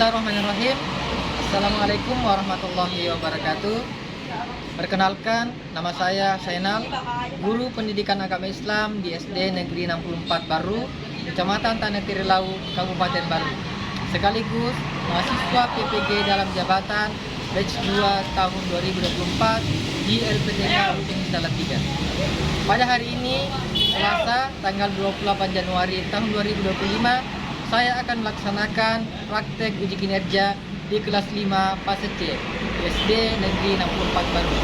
Bismillahirrahmanirrahim. Assalamualaikum warahmatullahi wabarakatuh. Perkenalkan, nama saya Sainal, guru pendidikan agama Islam di SD Negeri 64 Baru, Kecamatan Tanah Tirilau, Kabupaten Baru. Sekaligus mahasiswa PPG dalam jabatan batch 2 tahun 2024 di LPTK Ujung Salat 3. Pada hari ini, Selasa, tanggal 28 Januari tahun 2025, saya akan melaksanakan praktek uji kinerja di kelas 5 fase C SD Negeri 64 Baru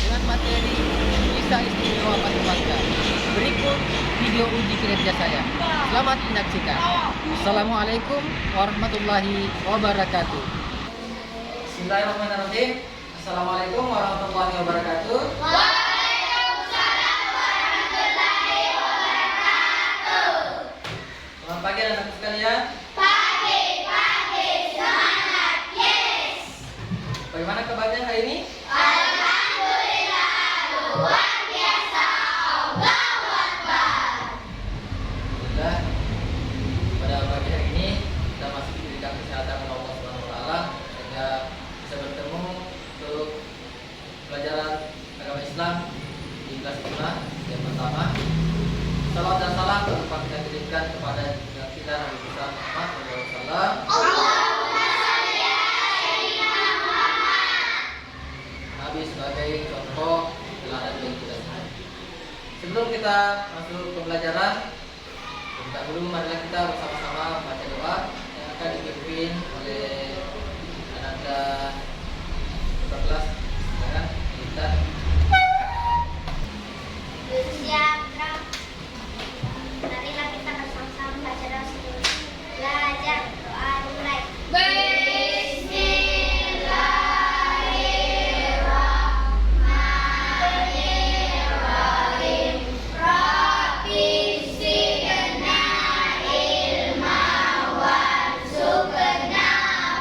dengan materi kisah istimewa Paskibraka. Berikut video uji kinerja saya. Selamat menyaksikan. Assalamualaikum warahmatullahi wabarakatuh. Bismillahirrahmanirrahim. Assalamualaikum warahmatullahi wabarakatuh. Selamat pagi anak-anak sekalian. Pagi, semangat, yes. Bagaimana kabarnya hari ini? Alhamdulillah, luar biasa, Allahu Akbar. Alhamdulillah, pada pagi hari ini kita masih diberikan kesehatan oleh Allah Subhanahu wa taala sehingga bisa bertemu untuk pelajaran agama Islam di kelas 5 yang pertama. Salam dan salam tetap kita kirimkan kepada kita Nabi besar Muhammad SAW. Allahumma shalli ala sayyidina Muhammad. Nabi sebagai contoh teladan bagi kita semua. Sebelum kita masuk ke pelajaran, dulu marilah kita bersama-sama membaca doa yang akan dipimpin oleh anak-anak kelas. Silakan kita. Siap, Kak. Marilah kita bersama-sama baca doa sebelum belajar. Doa mulai. Bismillahirrahmanirrahim. Rabbi zidna ilma warzuqna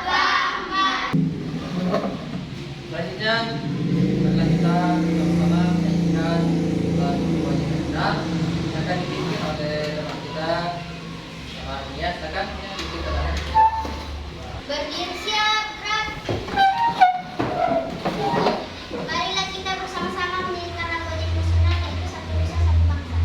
fahma. Selanjutnya, marilah kita bersama-sama menyanyikan lagu wajib kita yang akan dipimpin oleh teman kita Nia. Silakan dipimpin teman. Berdiri siap, gerak. Marilah kita bersama-sama menyanyikan lagu wajib nasional yaitu Satu Indonesia Satu Bangsa.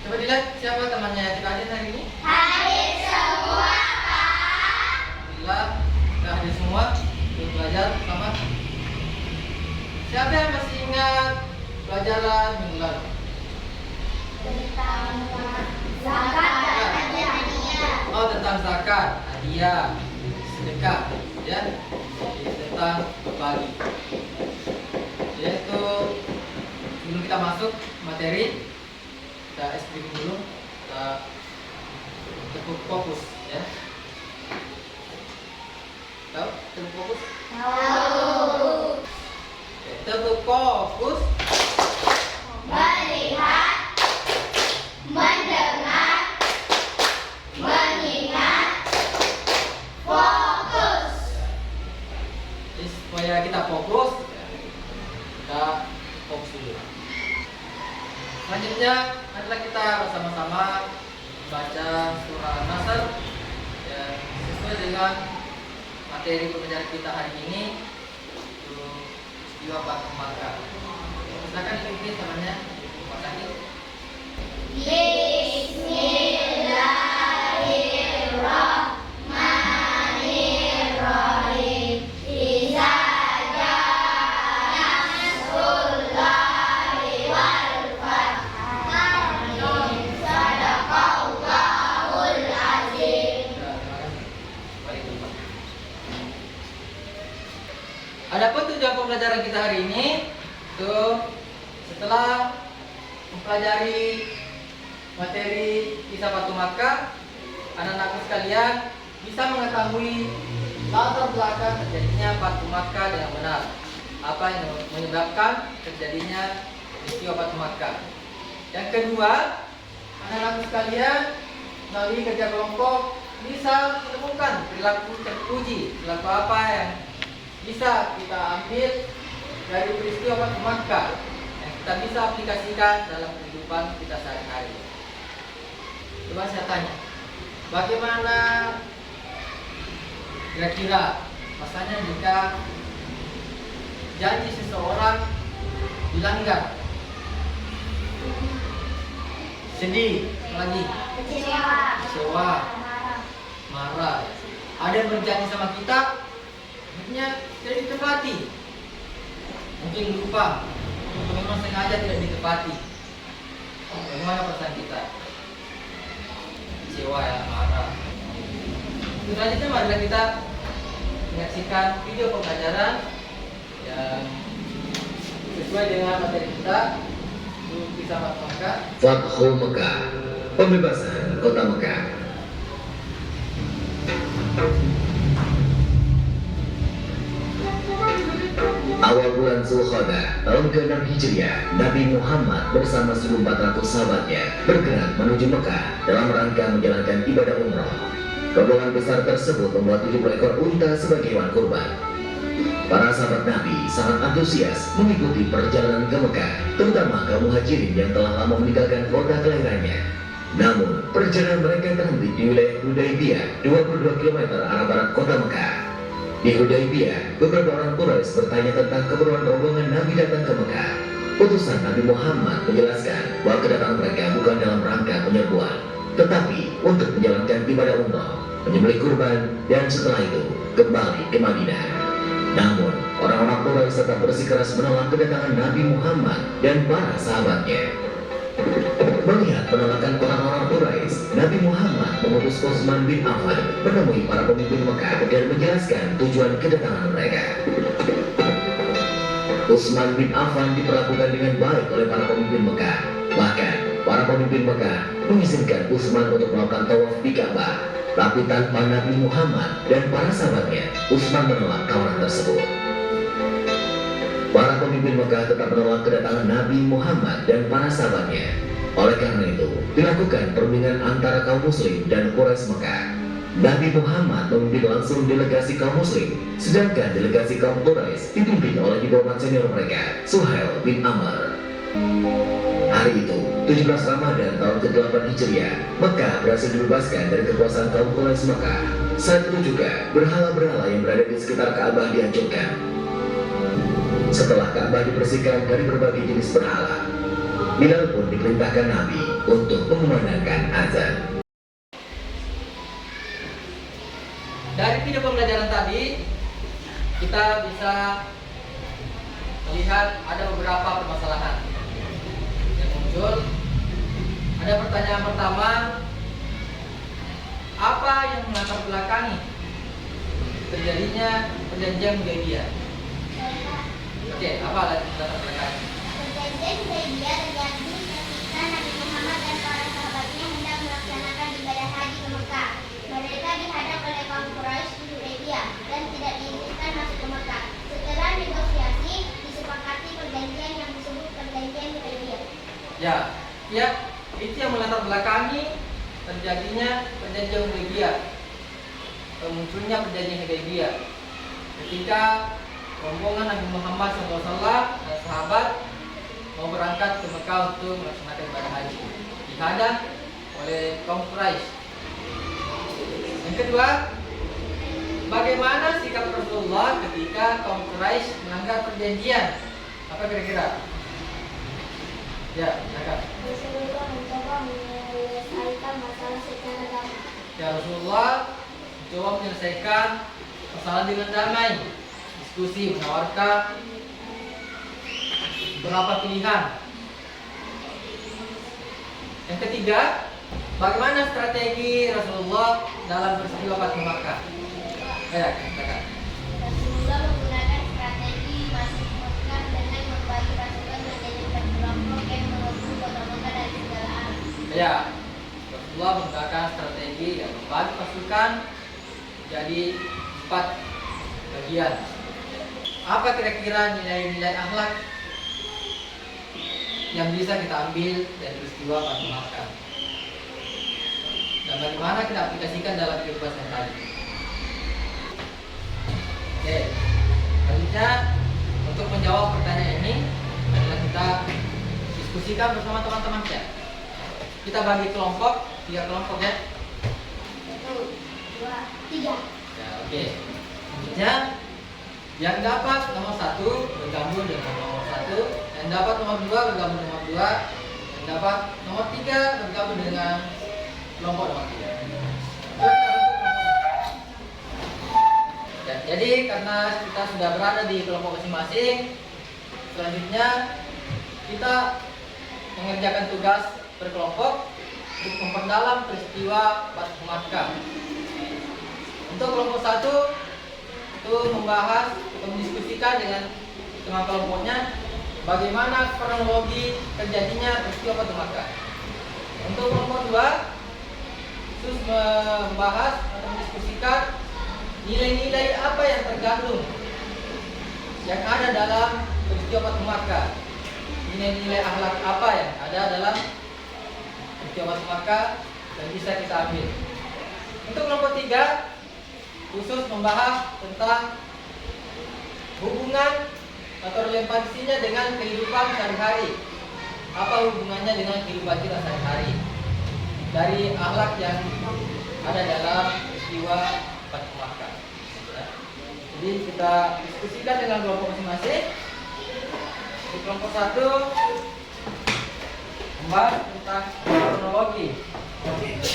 Coba dilihat siapa temannya yang kita hadir hari ini. Hadir semua, Pak. Alhamdulillah, kita hadir semua untuk belajar sama. Siapa yang masih ingat pelajaran minggu lalu? Tentang zakat dan hadiah. Oh, tentang zakat, hadiah, sedekah, ya. Jadi, tentang berbagi. Yaitu sebelum kita masuk materi, kita explain dulu, kita tekuk fokus, ya. Tahu tekuk fokus? Tahu. Oke, tekuk fokus. Melihat, mendengar, mengingat, fokus. Jadi supaya kita fokus, kita fokus dulu. Selanjutnya adalah kita bersama-sama baca surah An-Nasr, ya, sesuai dengan materi pembelajaran kita hari ini, itu peristiwa Fathu Makkah. Silakan dipimpin namanya Pak Sakit. Bismillahirrahmanirrahim. Iza jaa nasrullahi wal fath. Sadaqallahul azim. Ya, terima kasih. Baik, Pak. Adapun tujuan pembelajaran kita hari ini itu setelah mempelajari materi kisah Fathu Makkah, anak-anakku sekalian bisa mengetahui latar belakang terjadinya Fathu Makkah dengan benar. Apa yang menyebabkan terjadinya peristiwa Fathu Makkah. Yang kedua, anak-anakku sekalian melalui kerja kelompok bisa menemukan perilaku terpuji, perilaku apa yang bisa kita ambil dari peristiwa Fathu Makkah yang kita bisa aplikasikan dalam kehidupan kita sehari-hari. Coba saya tanya, bagaimana kira-kira rasanya jika janji seseorang dilanggar? Sedih, lagi kecewa, marah. Ada yang berjanji sama kita, akhirnya tidak ditepati. Mungkin lupa, atau memang sengaja tidak ditepati. Bagaimana perasaan kita? Kecewa, ya, marah. Selanjutnya marilah kita menyaksikan video pembelajaran yang sesuai dengan materi kita untuk kisah Fathu Makkah. Fathu Mekah, pembebasan kota Mekah. Awal bulan Zulqa'dah tahun ke-6 Hijriah, Nabi Muhammad bersama 1.400 sahabatnya bergerak menuju Mekah dalam rangka menjalankan ibadah umroh. Rombongan besar tersebut membawa 70 ekor unta sebagai hewan kurban. Para sahabat Nabi sangat antusias mengikuti perjalanan ke Mekah, terutama kaum muhajirin yang telah lama meninggalkan kota kelahirannya. Namun, perjalanan mereka terhenti di wilayah Hudaybiyah, 22 km arah barat kota Mekah. Di Hudaybiyah, beberapa orang Quraisy bertanya tentang keperluan rombongan Nabi datang ke Mekah. Utusan Nabi Muhammad menjelaskan bahwa kedatangan mereka bukan dalam rangka penyerbuan, tetapi untuk menjalankan ibadah umroh, menyembelih kurban, dan setelah itu kembali ke Madinah. Namun, orang-orang Quraisy tetap bersikeras menolak kedatangan Nabi Muhammad dan para sahabatnya. Melihat penolakan orang-orang Quraisy, Nabi Muhammad mengutus Utsman bin Affan menemui para pemimpin Mekah dan menjelaskan tujuan kedatangan mereka. Utsman bin Affan diperlakukan dengan baik oleh para pemimpin Mekah. Bahkan, para pemimpin Mekah mengizinkan Utsman untuk melakukan tawaf di Ka'bah. Tapi tanpa Nabi Muhammad dan para sahabatnya, Utsman menolak tawaran tersebut. Para pemimpin Mekah tetap menolak kedatangan Nabi Muhammad dan para sahabatnya. Oleh karena itu, dilakukan perundingan antara kaum muslim dan Quraisy Mekah. Nabi Muhammad memimpin langsung delegasi kaum muslim, sedangkan delegasi kaum Quraisy dipimpin oleh diplomat senior mereka, Suhail bin Amr. Hari itu, 17 Ramadan tahun ke-8 Hijriah, Mekah berhasil dibebaskan dari kekuasaan kaum Quraisy Mekah. Saat itu juga, berhala-berhala yang berada di sekitar Ka'bah dihancurkan. Setelah Ka'bah dibersihkan dari berbagai jenis berhala, Bilal pun diperintahkan Nabi untuk mengumandangkan azan. Dari video pembelajaran tadi, kita bisa melihat melihat ada beberapa permasalahan yang muncul. Ada pertanyaan pertama, apa yang melatar belakangi terjadinya perjanjian Hudaybiyah? Oke, apa latar belakangnya? Perjanjian Hudaybiyah terjadi ketika Nabi Muhammad dan para sahabatnya hendak melaksanakan ibadah haji ke Mekah. Mereka dihadang oleh kaum Quraisy di Hudaybiyah dan tidak diizinkan masuk ke Mekah. Setelah negosiasi, disepakati perjanjian yang disebut perjanjian Hudaybiyah. Ya, itu yang melatar belakangi terjadinya perjanjian Hudaybiyah, munculnya perjanjian Hudaybiyah ketika rombongan Nabi Muhammad SAW dan sahabat mau berangkat ke Mekah untuk melaksanakan ibadah haji, dihadang oleh kaum Quraisy. Yang kedua, bagaimana sikap Rasulullah ketika kaum Quraisy melanggar perjanjian? Apa kira-kira? Ya, silakan. Rasulullah mencoba menyelesaikan masalah secara damai. Ya, Rasulullah mencoba menyelesaikan masalah dengan damai, diskusi, menawarkan beberapa pilihan. Yang ketiga, bagaimana strategi Rasulullah dalam peristiwa Fathu Makkah? Ya, katakan. Rasulullah menggunakan strategi masuk Mekah dengan membagi pasukan menjadi empat kelompok yang menuju kota Mekah dari segala arah. Ya, Rasulullah menggunakan strategi yang membagi pasukan jadi 4 bagian. Apa kira-kira nilai-nilai akhlak yang bisa kita ambil dari peristiwa Fathu Makkah? Dan bagaimana kita aplikasikan dalam kehidupan sehari-hari? Oke, selanjutnya untuk menjawab pertanyaan ini adalah kita diskusikan bersama teman-teman ya. Kita bagi kelompok, 3 kelompok ya. 1, 2, 3. Ya, oke. Selanjutnya yang dapat nomor 1 bergabung dengan nomor 1, yang dapat nomor 2 bergabung dengan nomor 2, yang dapat nomor 3 bergabung dengan kelompok nomor 3. Ya, jadi karena kita sudah berada di kelompok masing-masing, selanjutnya kita mengerjakan tugas berkelompok untuk memperdalam peristiwa Fathu Makkah. Untuk kelompok 1 itu membahas atau mendiskusikan dengan kelompoknya bagaimana kronologi terjadinya peristiwa Fathu Makkah. Untuk kelompok 2 terus membahas atau mendiskusikan nilai-nilai apa yang tergandung yang ada dalam peristiwa Fathu Makkah. Nilai-nilai akhlak apa yang ada dalam peristiwa Fathu Makkah dan bisa kita ambil. Untuk kelompok 3 khusus membahas tentang hubungan atau relevansinya dengan kehidupan sehari-hari. Apa hubungannya dengan kehidupan kita sehari-hari dari akhlak yang ada dalam peristiwa Fathu Makkah. Ya. Jadi kita diskusikan dengan kelompok masing-masing. Di kelompok 1 membahas tentang kronologi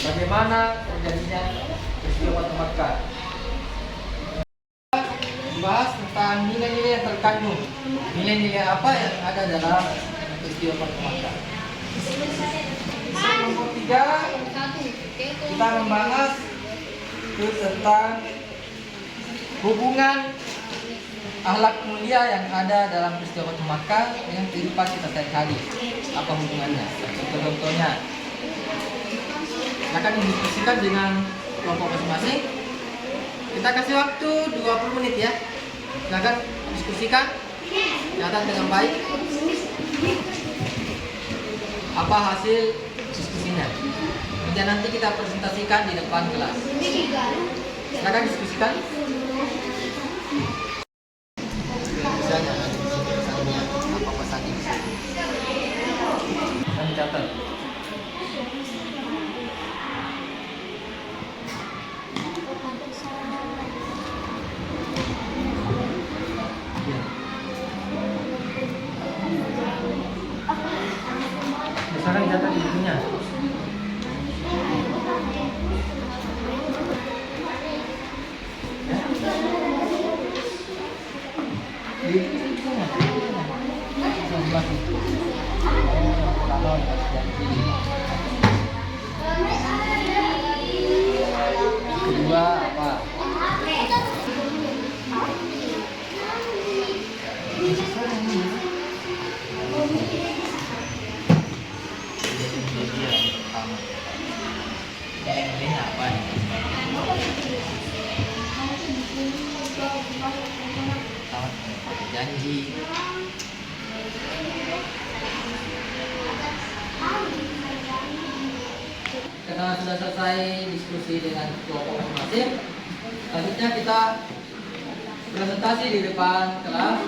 bagaimana terjadinya peristiwa Fathu Makkah. Membahas tentang nilai-nilai yang terkandung, nilai-nilai apa yang ada dalam peristiwa Fathu Makkah. Kelompok 3 kita membahas tentang hubungan akhlak mulia yang ada dalam peristiwa Fathu Makkah dengan kehidupan kita sehari-hari. Apa hubungannya? Contoh-contohnya. Akan didiskusikan dengan kelompok masing-masing. Kita kasih waktu 20 menit ya. Silakan diskusikan. Catat dengan baik. Apa hasil diskusinya? Dan nanti kita presentasikan di depan kelas. Silakan diskusikan. Misalnya, apa pesannya? Kami catat. Misalkan catat di bukunya. Di bukunya. masih. Oh, kalau dikasih janji. Kedua apa? Ini apa nih? Janji. Karena sudah selesai diskusi dengan kelompok masing-masing, selanjutnya kita presentasi di depan kelas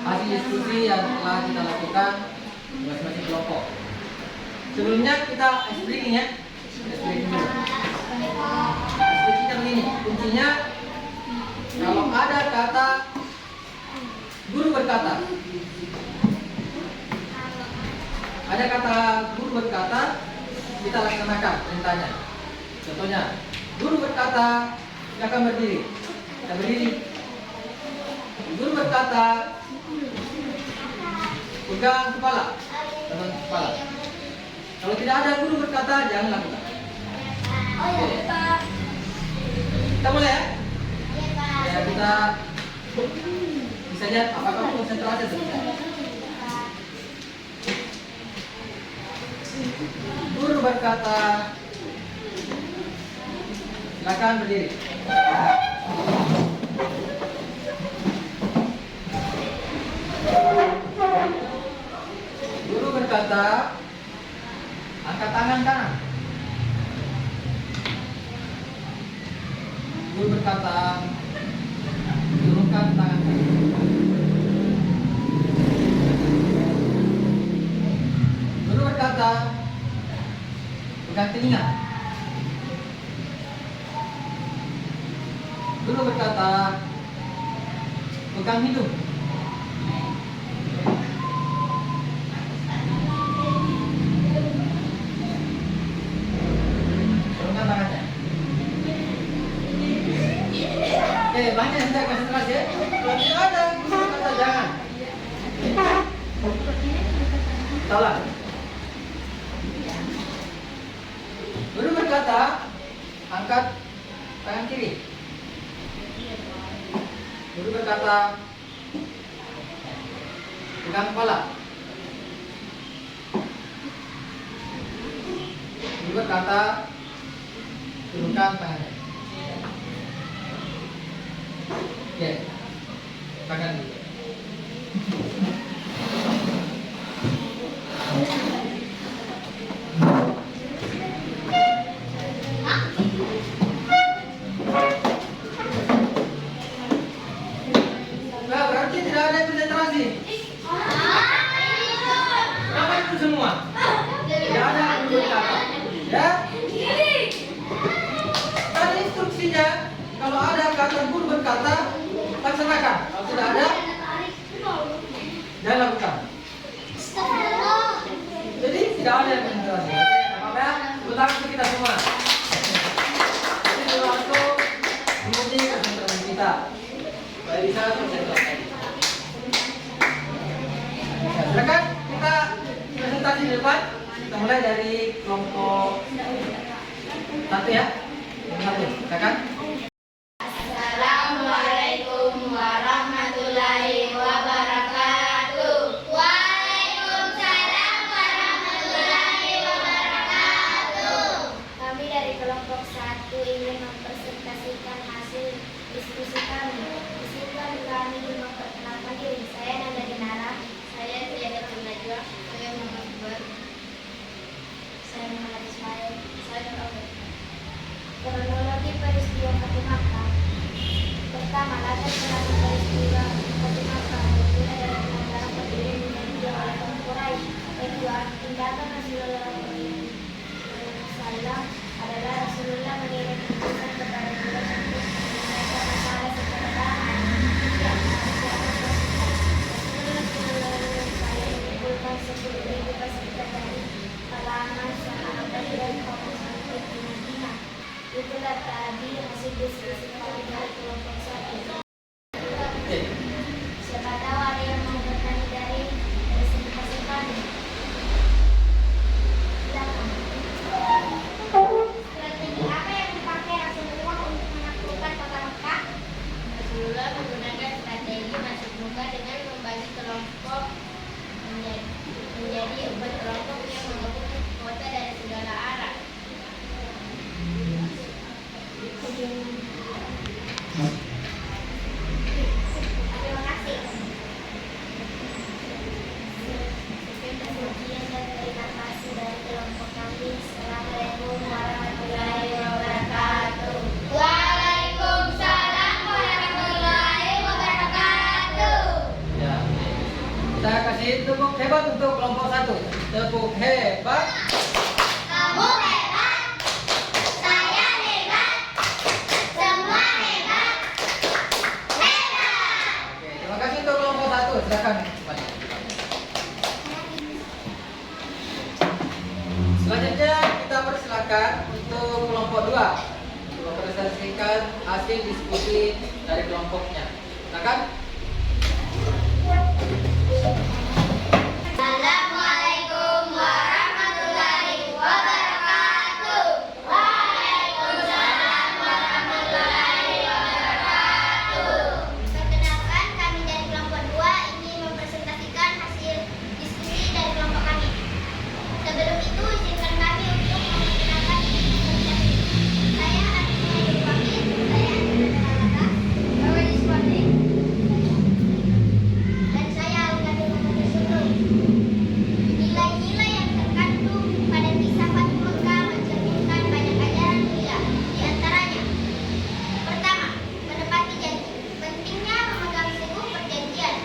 hasil diskusi yang telah kita lakukan di masing-masing kelompok. Sebelumnya kita ice breaking ya. Ice breaking dulu. Ice breakingnya begini, kuncinya kalau ada kata guru berkata, ada kata guru berkata, kita laksanakan perintahnya. Contohnya, guru berkata, silakan berdiri. Kita berdiri. Guru berkata, pegang kepala. Pegang kepala. Kalau tidak ada guru berkata, jangan lakukan. Oke. Kita mulai ya. Ya, kita bisa lihat apakah konsentrasi atau tidak. Guru berkata, silakan berdiri. Guru berkata, angkat tangan kanan. Guru berkata, turunkan tangan kanan. Guru berkata, pegang telinga. Guru berkata, pegang hidung. Turunkan tangannya. Oke, banyak yang tidak konsentrasi ya. Kalau tidak ada, guru berkata jangan. Salah. Guru berkata, angkat tangan kiri. Guru berkata, pegang kepala. Guru berkata, turunkan tangannya. Oke, tangan dulu. Nah, berarti tidak ada konsentrasi. Apa itu semua? Tidak ada guru berkata. Ya? Tadi instruksinya, kalau ada kata guru berkata, laksanakan. Kalau tidak ada, jangan lakukan. Jadi tidak ada yang konsentrasi. Oke, apa ya? Utang untuk kita semua. Jadi dulu langsung menguji konsentrasi kita. Supaya bisa konsentrasi. Ya, silakan kita presentasi di depan. Kita mulai dari kelompok 1 ya. Kelompok 1, silakan. Assalamualaikum warahmatullahi wabarakatuh. Waalaikumsalam warahmatullahi wabarakatuh. Kami dari kelompok 1 ingin mempresentasikan hasil diskusi kami. Izinkan kami memperkenalkan diri. Saya Nanda Dinara. Saya Tiadatul Najwa. Saya Muhammad Akbar. Saya Muhammad Ismail. Saya Robert. Kronologi peristiwa Fatimah. Pertama, latar belakang peristiwa Fatimah bermula dari penantang berdiri Indonesia oleh kaum Quraisy. Kedua, tindakan Rasulullah SAW adalah Rasulullah mengirim utusan kepada Quraisy untuk menyelesaikan masalah sepertahanan yang Rasulullah mengumpulkan 10.000 pasukan dari kalangan sahabat dan kaum muslimin di Madinah. Itulah tadi hasil diskusi kami dari kelompok 1. Siapa tahu ada yang mau bertanya dari Tepuk hebat. Kamu hebat, saya hebat, semua hebat, hebat. Oke, terima kasih untuk kelompok 1. Silakan kembali. Selanjutnya kita persilakan untuk kelompok 2 untuk mempresentasikan hasil diskusi dari kelompoknya. Silakan. Assalamualaikum warahmatullahi wabarakatuh. Waalaikumsalam warahmatullahi wabarakatuh. Perkenalkan, kami dari kelompok 2 ingin mempresentasikan hasil diskusi dari kelompok kami. Sebelum itu, izinkan kami untuk memperkenalkan diri kami. Saya Anisya Yuswafin, saya adalah Alata, bahwa Yuswafin, dan saya Alkadir Muhammad Syukri. Nilai-nilai yang terkandung pada kisah Fathu Mekkah mencerminkan banyak ajaran mulia. Di antaranya, pertama, menepati janji. Pentingnya memegang teguh perjanjian,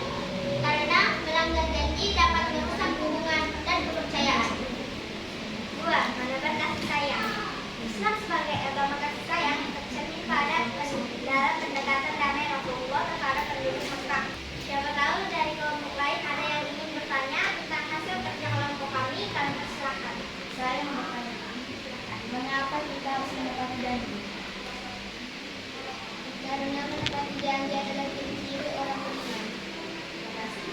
karena melanggar janji dapat merusak hubungan dan kepercayaan. Dua, menebar kasih sayang. Islam sebagai agama kasih sayang tercermin pada dalam pendekatan damai Rasulullah kepada penduduk Mekah. Siapa tahu dari kelompok lain ada yang ingin bertanya tentang hasil kerja kelompok kami persilahkan. Saya mau bertanya, silakan. Mengapa kita harus menepati janji? Karena menepati janji adalah ciri-ciri orang beriman. Terima kasih.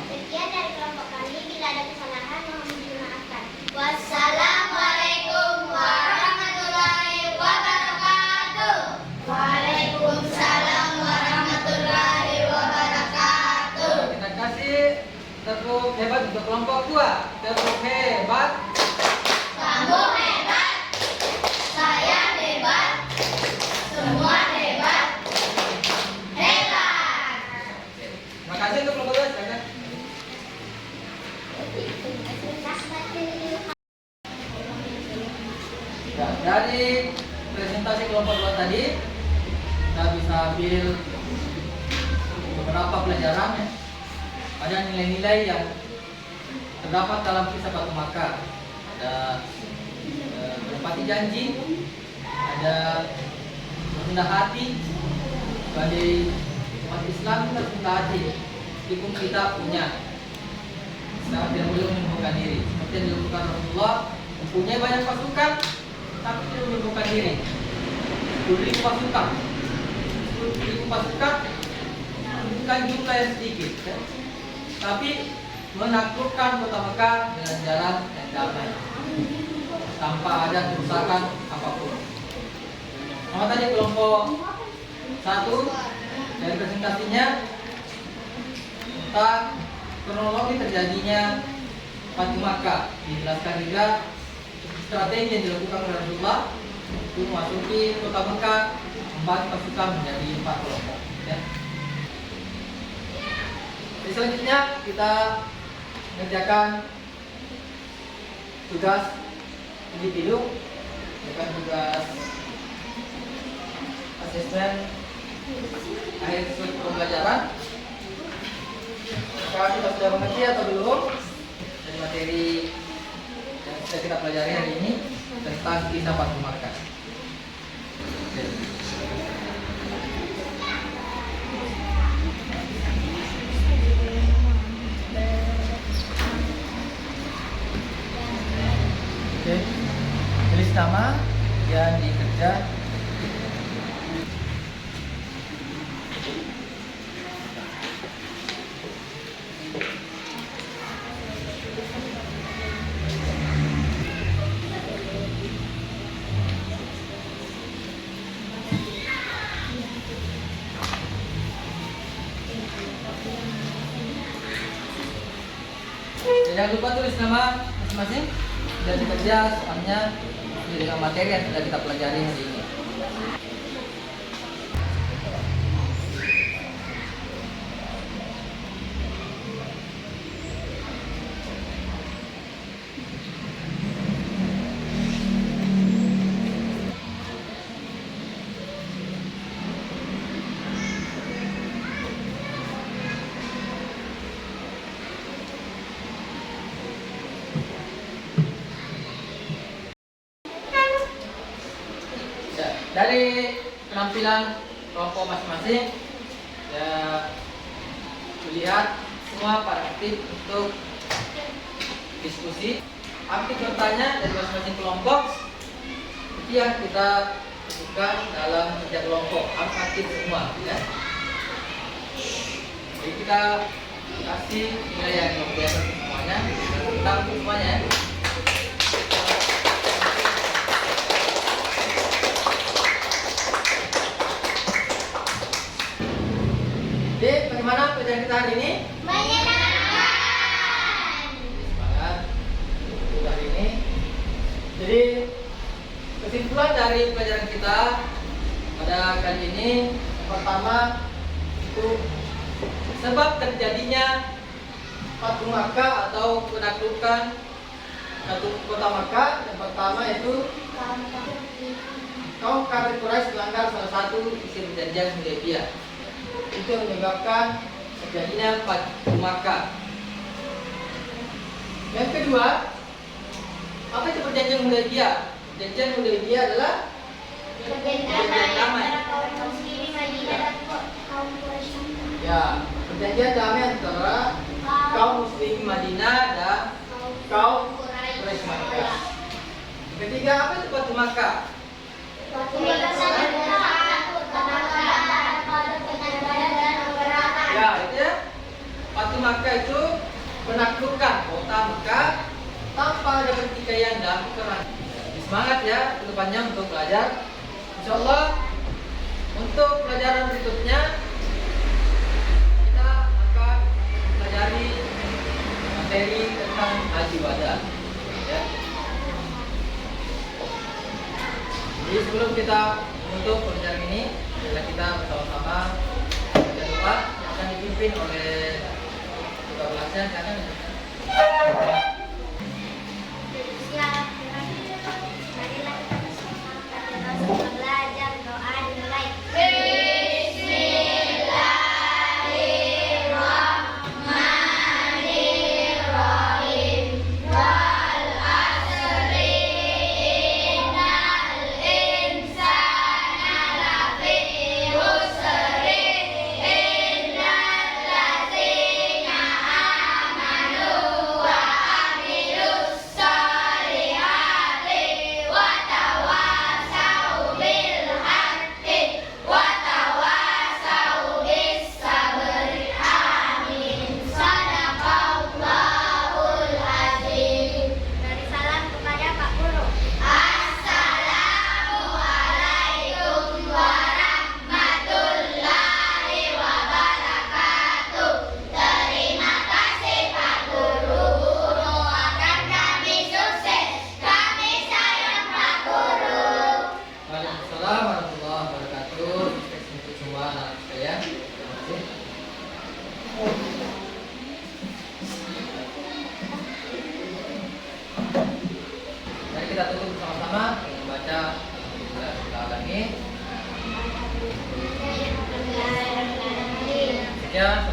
Sekian dari kelompok kami. Bila ada kesalahan mohon dimaafkan. Wassalamualaikum warahmatullahi wabarakatuh. Waalaikumsalam warahmatullahi wabarakatuh. Kita kasih tepuk hebat untuk kelompok 2. Tepuk hebat. Kamu hebat, saya hebat, semua hebat, hebat. Terima kasih untuk kelompok 2. Silakan. Ya, dari presentasi kelompok 2 tadi kita bisa ambil beberapa pelajaran ya. Ada nilai-nilai yang terdapat dalam kisah Fathu Mekkah. Ada menepati janji, ada rendah hati. Sebagai umat Islam kita harus rendah hati. Meskipun kita punya, kita tidak boleh menyembuhkan diri. Seperti yang dilakukan Rasulullah, mempunyai banyak pasukan, tapi tidak menyembuhkan diri. 10.000 pasukan, 10.000 pasukan bukan jumlah yang sedikit, ya. Tapi menaklukkan kota Mekah dengan jalan yang damai, tanpa ada kerusakan apapun. Sama tadi kelompok 1 dari presentasinya tentang kronologi terjadinya Fathu Mekkah, dijelaskan juga strategi yang dilakukan oleh Rasulullah untuk memasuki kota Mekah, membagi pasukan menjadi 4 kelompok. Ya. Jadi selanjutnya kita mengerjakan tugas individu, bukan tugas asesmen akhir pembelajaran. Apakah kita sudah mengerti atau belum dari materi yang sudah kita pelajari hari ini tentang kisah Fathu Mekkah? Oke, tulis nama dan dikerja. Jangan lupa tulis nama masing-masing dan bekerja soalnya dengan materi yang sudah kita pelajari hari ini. Dari penampilan kelompok masing-masing, ya lihat semua pada aktif untuk diskusi, aktif bertanya dari masing-masing kelompok. Itu yang kita butuhkan dalam kerja kelompok, harus aktif semua, ya. Jadi kita kasih nilai yang luar biasa untuk semuanya, kita untuk semuanya, ya. Jadi bagaimana pelajaran kita hari ini? Menyenangkan. Semangat untuk hari ini. Jadi kesimpulan dari pelajaran kita pada kali ini, yang pertama itu sebab terjadinya Fathu Makkah atau penaklukan satu kota Makkah. Yang pertama itu kaum kafir Quraisy melanggar salah satu isi perjanjian Hudaybiyah. Itu yang menyebabkan terjadinya Fathu Makkah. Yang kedua, apa itu perjanjian Hudaybiyah? Perjanjian Hudaybiyah adalah Perjanjian damai antara kaum muslimin Madinah dan kaum Quraisy. ya, perjanjian damai antara kaum muslim Madinah dan kaum Quraisy Makkah. Ketiga, apa itu Fathu Makkah? Ya, itu ya. Fathu Makkah itu penaklukan kota Makkah tanpa ada pertikaian dan perang. Semangat ya ke depannya untuk belajar. Insyaallah untuk pelajaran berikutnya kita akan mempelajari materi tentang haji wada. Ya. Jadi sebelum kita menutup pelajaran ini, bila kita bersama-sama baca doa yang akan dipimpin oleh ketua kelasnya, silakan. Marilah kita bersama-sama belajar doa dimulai. Dari salam kepada Pak Guru. Assalamualaikum warahmatullahi wabarakatuh. Terima kasih Pak Guru. Guru akan kami sukses. Kami sayang Pak Guru. Waalaikumsalam warahmatullahi wabarakatuh. Sukses untuk semua anak sekalian. Terima kasih. Mari kita tutup bersama-sama dengan baca kita ulangi. Sekian.